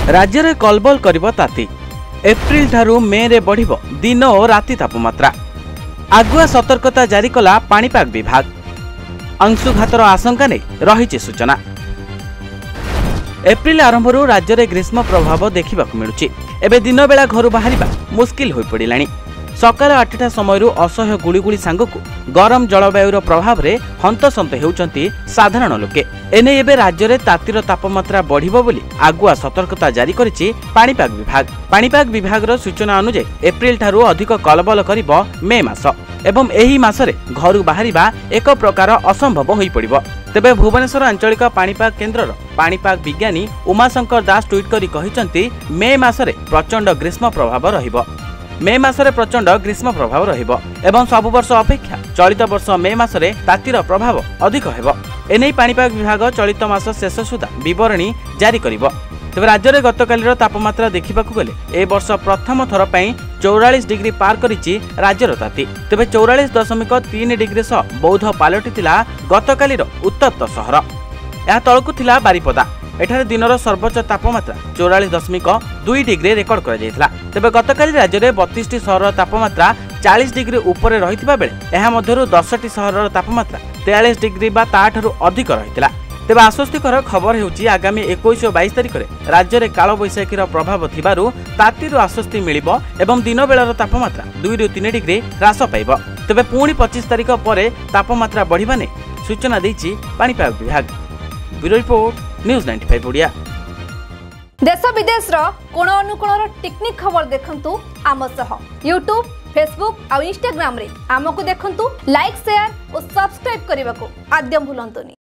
राज्य में कलबल करिब ताती। एप्रिल ठारू मे रे बढ़िबो दिन और राति तापमात्रा। आगुआ सतर्कता जारी कला पाणीपाग विभाग। अंशुघातर आशंका ने रही सूचना। एप्रिल आरंभरू राज्य में ग्रीष्म प्रभाव देखा मिलुछि। एबे दिन बेला घर बाहर मुस्किल हो पड़िलानी। सकाल 8टा समय असह्य गुड़ीगुड़ी सांगकु गरम जलवायुर प्रभाव में हंतसंत होउचंती साधारण लोके। एने एबे राज्य में तातीर तापमात्रा बढ़िबो बोली आगुआ सतर्कता जारी करिछि पाणीपाग विभाग। पाणीपाग विभाग सूचना अनुसार एप्रिल ठारू अधिक कलबल करिबो मे मास एवं एही मासरे घर बाहरिबा एक प्रकार असंभव होई पड़िबो। तेबे भुवनेश्वर आंचलिक पाणीपाग केन्द्रर पाणीपाग विज्ञानी उमाशंकर दास ट्वीट करी कहिसंती मे मासरे प्रचंड ग्रीष्म प्रभाव रहिबो। मे मासरे प्रचंड ग्रीष्म प्रभाव रहिबो एवं सब वर्ष अपेक्षा चलित वर्ष मे मासरे तातीर प्रभाव अधिक हेबो। एनै पाणीपाग विभाग चलित मास शेष सुधा विवरणी जारी करिबो। तेबे राज्य में गतकालीर तापमात्रा देखा गले ए वर्ष प्रथम थर पर 44 डिग्री पार करिछि राज्यर ताती। तेबे 44.3 डिग्री सह बौद्ध पालटिथिला गतकालीर उत्तप्त सहर। यह तळकु थिला बारिपदा। एठारे दिनर सर्वोच्च तापमात्रा 44.2 डिग्री रेकर्ड करा जायतिला। तेबे गतकाली राज्य में 32टी सहर तापमात्रा 40 डिग्री ऊपर रहितबा बेले एहा मध्यरु 10टी सहर तापमात्रा 43 डिग्री बा ताठारु अधिक रहितला। तेबे आश्वस्तिकर खबर हेउची आगामी 21 और 22 तारिख में राज्य में काल बैशाखीर प्रभाव थिबारु तातीरु आश्वस्ति मिलिबो एवं दिन बेलार तापमात्रा 2 ରୁ 3 डिग्री ह्रास पाइबो। तेबे पुणी 25 तारिख पर तापमात्रा बढ़िबा ने सूचना दैछि पाणीपाग विभाग। Bureau report news 95 Odia. देश विदेश कोण अनुकोण टेक्निक खबर देखंतु आम सह यूट्यूब फेसबुक और इंस्टाग्राम रे आमको देखंतु लाइक शेयर और सब्सक्राइब करने को आद्य भूलंतुनी।